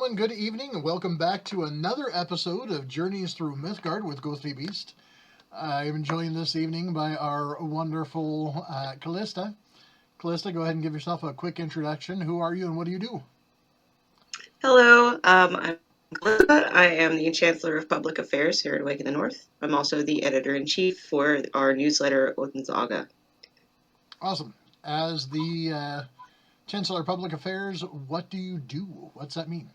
gentlemen, good evening, and welcome back to another episode of Journeys Through Mythgard with Ghostly Beast. I am joined this evening by our wonderful Calista. Calista, go ahead and give yourself a quick introduction. Who are you and what do you do? Hello, I'm Calista. I am the Chancellor of Public Affairs here at Awake in the North. I'm also the editor-in-chief for our newsletter, Odin's Aga. Awesome. As the Chancellor of Public Affairs, what do you do? What's that mean?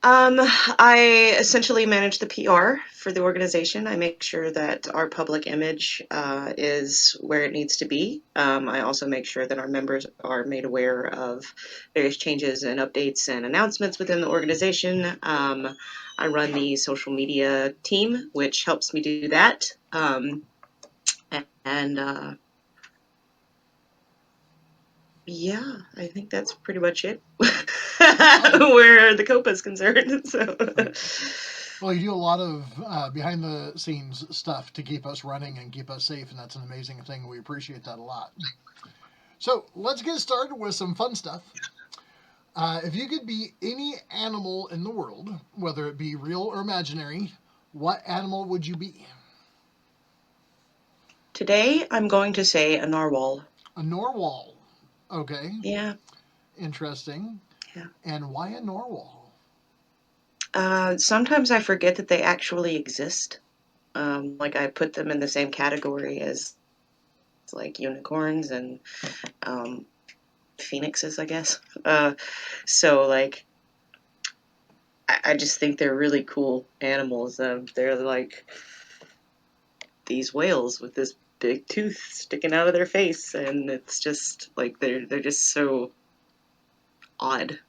I essentially manage the PR for the organization. I make sure that our public image is where it needs to be. I also make sure that our members are made aware of various changes and updates and announcements within the organization. I run the social media team, which helps me do that. Yeah, I think that's pretty much it. Where the COPA is concerned. So. Well, you do a lot of behind the scenes stuff to keep us running and keep us safe, and that's an amazing thing. We appreciate that a lot. So let's get started with some fun stuff. If you could be any animal in the world, whether it be real or imaginary, what animal would you be? Today, I'm going to say a narwhal. A Norwal. Okay. Yeah. Interesting. Yeah. And why a Norwal? Sometimes I forget that they actually exist. Like I put them in the same category as like unicorns and phoenixes, I guess. So like, I just think they're really cool animals. They're like these whales with this big tooth sticking out of their face, and it's just like they're just so odd.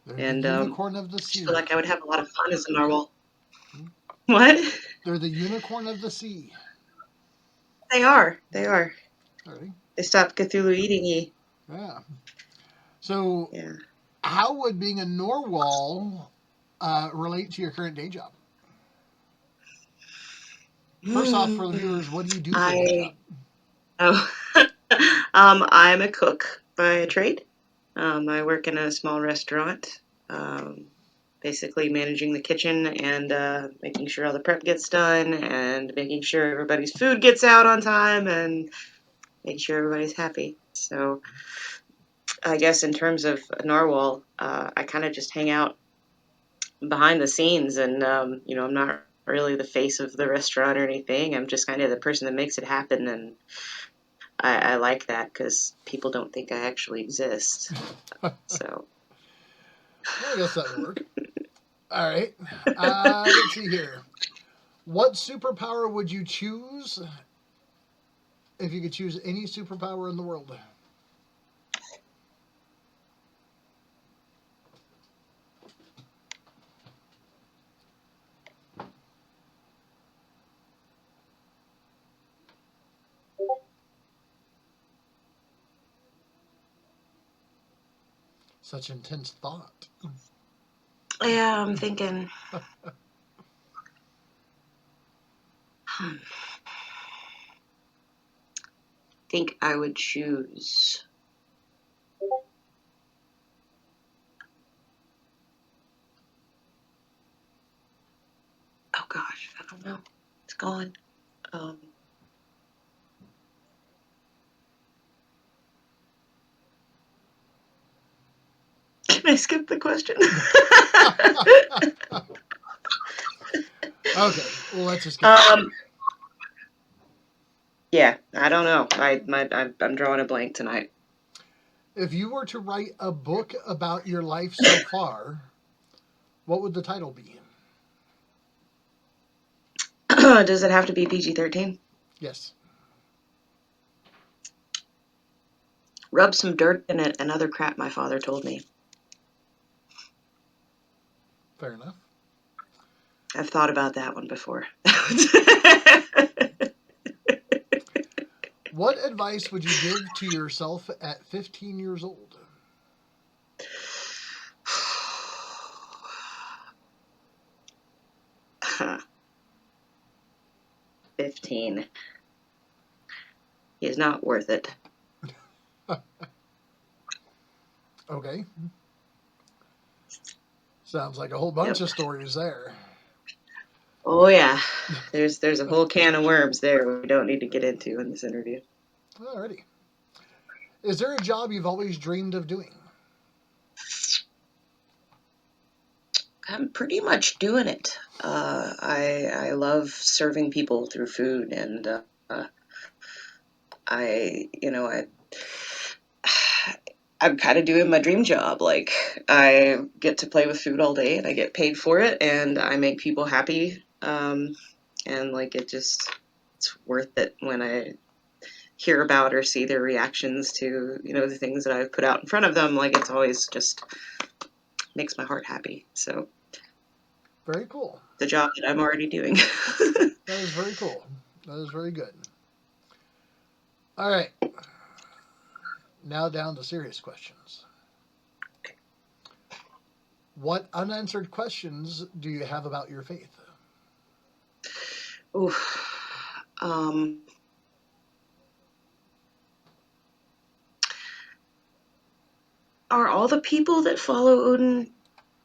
They're And the unicorn of the I just sea. feel like I would have a lot of fun as a narwhal. What? They're the unicorn of the sea. They are. They are. Alrighty. They stopped Cthulhu eating ye. Yeah. So, Yeah. how would being a Norwal relate to your current day job? First off, for the viewers, what do you do for a day job? Oh, I'm a cook by trade. I work in a small restaurant, basically managing the kitchen and making sure all the prep gets done and making sure everybody's food gets out on time and making sure everybody's happy. So I guess in terms of a narwhal, I kind of just hang out behind the scenes and, I'm not really the face of the restaurant or anything. I'm just kind of the person that makes it happen, and I like that because people don't think I actually exist. So. I guess that would work. All right. Let's see here. What superpower would you choose if you could choose any superpower in the world? Such intense thought. Yeah, I'm thinking. Think I would choose. Oh gosh, I don't know. It's gone. Can I skip the question? Okay, well, let's just get. Yeah, I don't know. I'm drawing a blank tonight. If you were to write a book about your life so far, what would the title be? Does it have to be PG-13? Yes. Rub some dirt in it and other crap my father told me. Fair enough. I've thought about that one before. What advice would you give to yourself at 15 years old? 15. He is not worth it. Okay. Sounds like a whole bunch Yep. of stories there. Oh yeah. There's a whole can of worms there we don't need to get into in this interview. Alrighty. Is there a job you've always dreamed of doing? I'm pretty much doing it. I love serving people through food, and I you know I I'm kind of doing my dream job. Like, I get to play with food all day, and I get paid for it, and I make people happy. And like it's worth it when I hear about or see their reactions to the things that I've put out in front of them. Like, it's always just makes my heart happy. So Very cool. the job that I'm already doing. That is very cool. That is very good. All right. Now down to serious questions. What unanswered questions do you have about your faith? Oof. Are all the people that follow Odin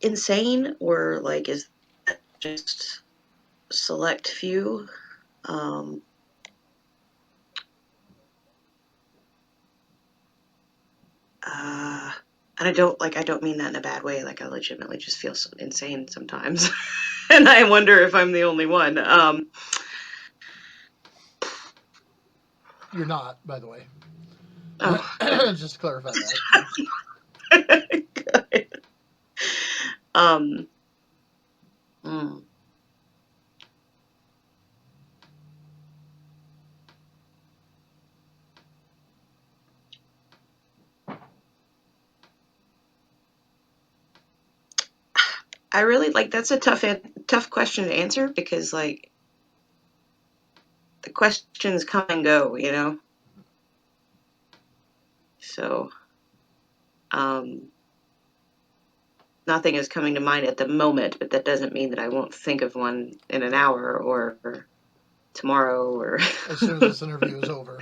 insane, or like is that just select few? Um, and I don't mean that in a bad way. Like, I legitimately just feel so insane sometimes, and I wonder if I'm the only one. You're not, by the way. Oh, Just to clarify that. good. Um, hmm. I really like that's a tough question to answer, because like the questions come and go, So, um, nothing is coming to mind at the moment, but that doesn't mean that I won't think of one in an hour or tomorrow or. As soon as this interview is over,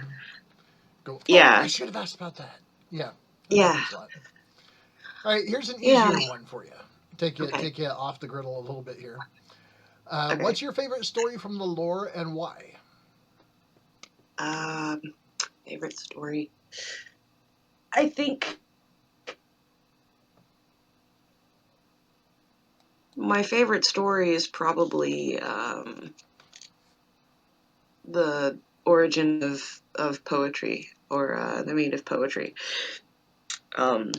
go, oh, I Yeah, should have asked about that. Yeah, that yeah, happens a lot. All right, here's an yeah. easier one for you. Okay, Take you off the griddle a little bit here. okay. What's your favorite story from the lore and why? Um, Favorite story. I think my favorite story is probably the origin of poetry, or the meat of poetry. Um,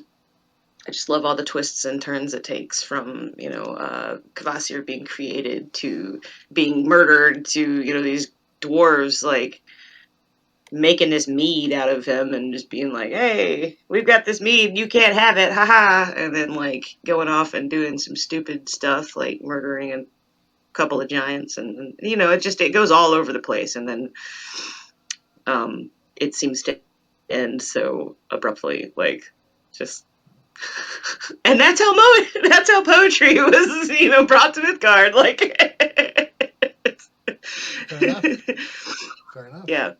I just love all the twists and turns it takes, from Kvasir being created to being murdered to these dwarves like making this mead out of him and just being like, "Hey, we've got this mead, you can't have it, haha!" And then like going off and doing some stupid stuff like murdering a couple of giants, and it goes all over the place, and then it seems to end so abruptly, like just. And that's how poetry was, brought to Midgard. Like, Fair enough. Fair enough. yeah.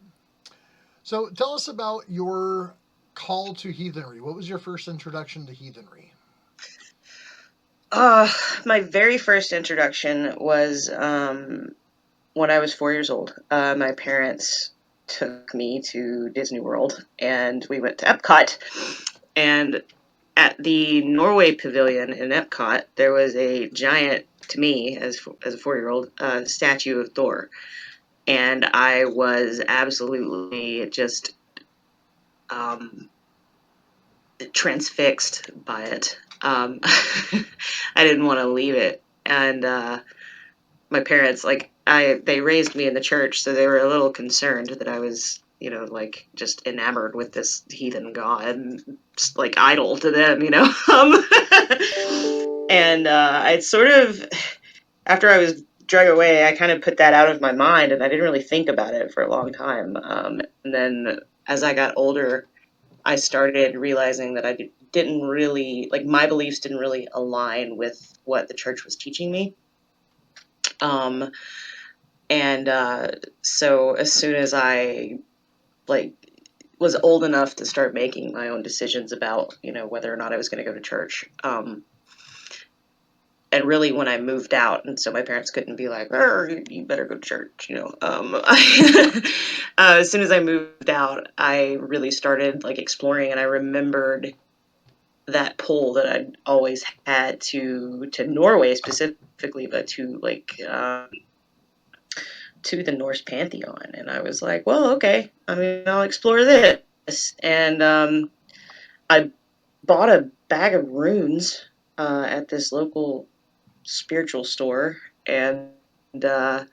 So tell us about your call to heathenry. What was your first introduction to heathenry? Uh, my very first introduction was when I was 4 years old. My parents took me to Disney World, and we went to Epcot. And at the Norway Pavilion in Epcot, there was a giant, to me as a 4-year-old, statue of Thor, and I was absolutely just um, transfixed by it. I didn't want to leave it, and my parents, like, they raised me in the church, so they were a little concerned that I was, like, just enamored with this heathen god, just like idol to them. And I sort of, after I was drug away, I kind of put that out of my mind, and I didn't really think about it for a long time. And then as I got older, I started realizing that I didn't really, like, my beliefs didn't really align with what the church was teaching me. Um, and so as soon as I, like, was old enough to start making my own decisions about, whether or not I was going to go to church, and really when I moved out, and so my parents couldn't be like, you better go to church, as soon as I moved out, I really started like exploring, and I remembered that pull that I'd always had to Norway specifically, but to like to the Norse pantheon, and I was like, well, okay, I mean, I'll explore this, and I bought a bag of runes at this local spiritual store, and uh,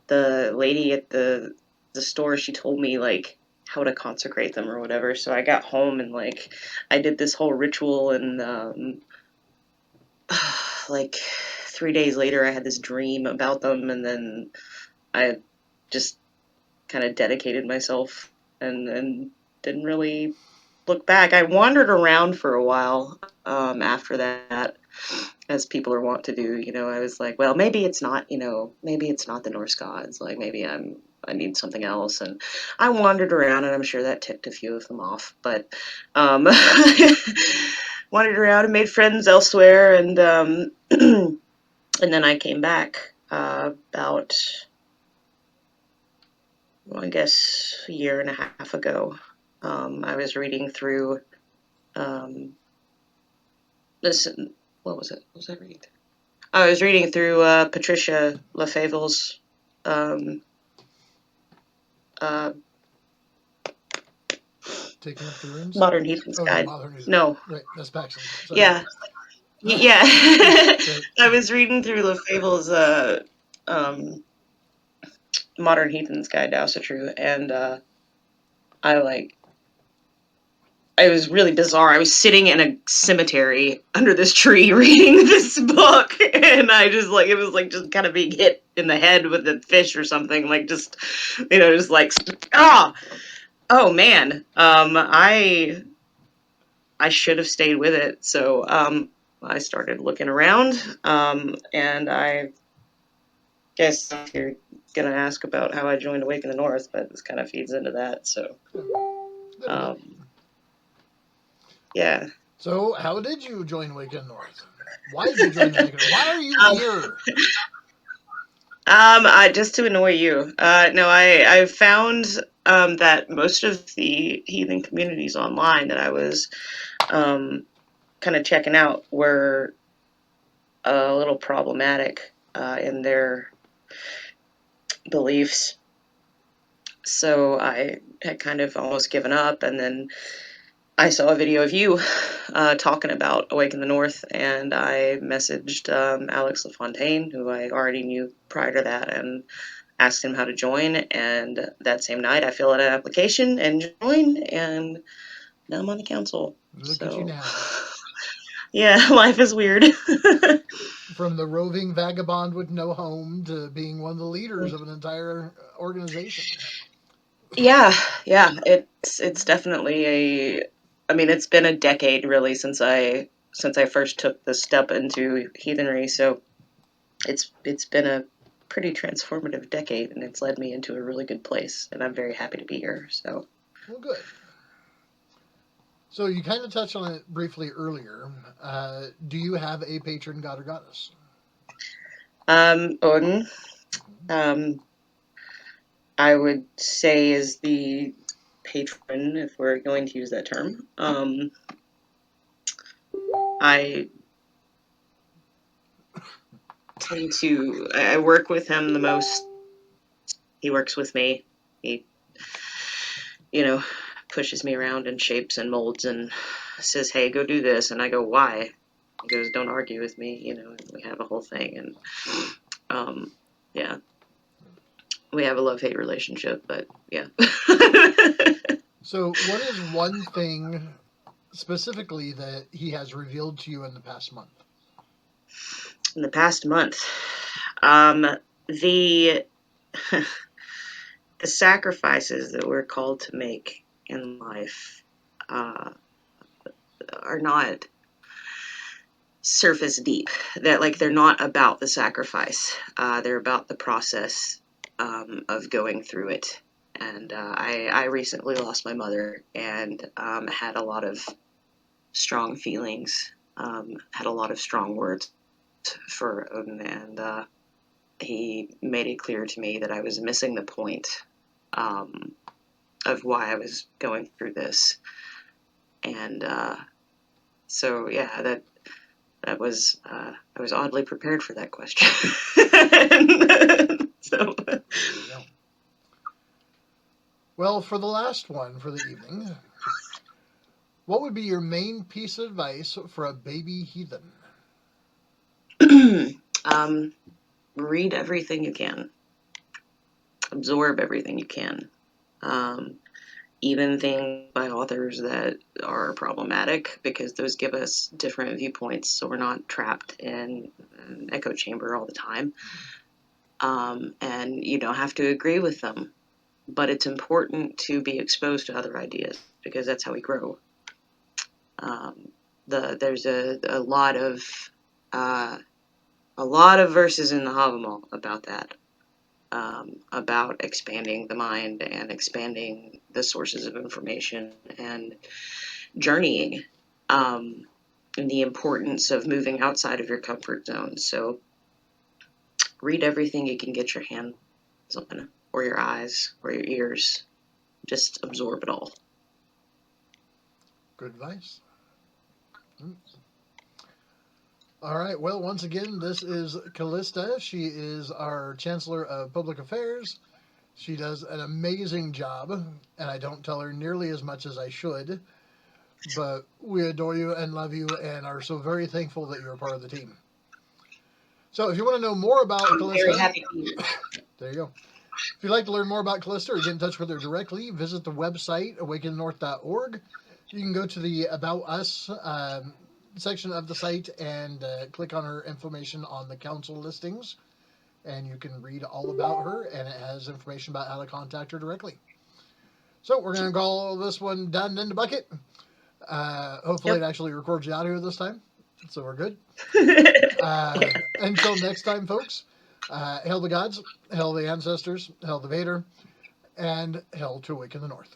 the lady at the store, she told me like how to consecrate them or whatever. So I got home and like I did this whole ritual, and like 3 days later I had this dream about them, and then I just kind of dedicated myself and didn't really look back. I wandered around for a while after that, as people are wont to do. I was like, well, maybe it's not, maybe it's not the Norse gods. Like maybe I need something else. And I wandered around, and I'm sure that ticked a few of them off. But wandered around and made friends elsewhere, and and then I came back about, well, I guess a year and a half ago. I was reading through this. What was it? What was I reading through? I was reading through Patricia LaFavel's um, uh, Taking up the runes? Modern Heathen's Oh, no, Guide. Modern Heathen. No. Right, that's Paxton. Sorry. Yeah. Yeah. Right. I was reading through LaFavel's um, Modern Heathen's Guide to Thru, and I like, it was really bizarre. I was sitting in a cemetery under this tree reading this book, and I just like, it was like just kind of being hit in the head with a fish or something, like just, just like, oh man, I should have stayed with it. So I started looking around, and I guess you're gonna ask about how I joined Awake in the North, but this kind of feeds into that. So yeah. So, how did you join Wicked North? Why did you join the Wicked North? Why are you here? Just to annoy you. No, I found that most of the heathen communities online that I was kind of checking out were a little problematic in their beliefs. So I had kind of almost given up, and then I saw a video of you talking about Awake in the North, and I messaged Alex LaFontaine, who I already knew prior to that, and asked him how to join. And that same night, I filled out an application and joined, and now I'm on the council. Look at you now. Yeah, life is weird. From the roving vagabond with no home to being one of the leaders of an entire organization. Yeah. It's definitely I mean, it's been a decade really since I first took the step into heathenry, so it's been a pretty transformative decade, and it's led me into a really good place, and I'm very happy to be here. So, well, good. So you kind of touched on it briefly earlier. Do you have a patron god or goddess? Odin, I would say, is the patron, if we're going to use that term. I I work with him the most. He works with me. He, pushes me around and shapes and molds and says, hey, go do this. And I go, why? He goes, don't argue with me. We have a whole thing. And, yeah, we have a love-hate relationship, but yeah. So what is one thing specifically that he has revealed to you in the past month? In the past month, the the sacrifices that we're called to make in life are not surface deep. That like they're not about the sacrifice. They're about the process of going through it. And I recently lost my mother, and had a lot of strong feelings, had a lot of strong words for Odin, and he made it clear to me that I was missing the point of why I was going through this. And so, yeah, that was I was oddly prepared for that question. So. There you go. Well, for the last one for the evening, what would be your main piece of advice for a baby heathen? Read everything you can. Absorb everything you can. Even things by authors that are problematic, because those give us different viewpoints, so we're not trapped in an echo chamber all the time. And you don't have to agree with them, but it's important to be exposed to other ideas, because that's how we grow. There's a lot of verses in the Havamal about that. About expanding the mind and expanding the sources of information and journeying, and the importance of moving outside of your comfort zone. So read everything you can get your hands on, or your eyes, or your ears. Just absorb it all. Good advice. All right. Well, once again, this is Calista. She is our Chancellor of Public Affairs. She does an amazing job, and I don't tell her nearly as much as I should. But we adore you and love you and are so very thankful that you're a part of the team. So if you want to know more about Calista, very happy to be there you go. If you'd like to learn more about Calista or get in touch with her directly, visit the website, awakennorth.org. You can go to the About Us section of the site and click on her information on the council listings, and you can read all about her, and it has information about how to contact her directly. So we're going to call this one done in the bucket. Hopefully It actually records the audio this time, so we're good. Until next time, folks, hail the gods, hail the ancestors, hail the Vader, and hail to awaken the North.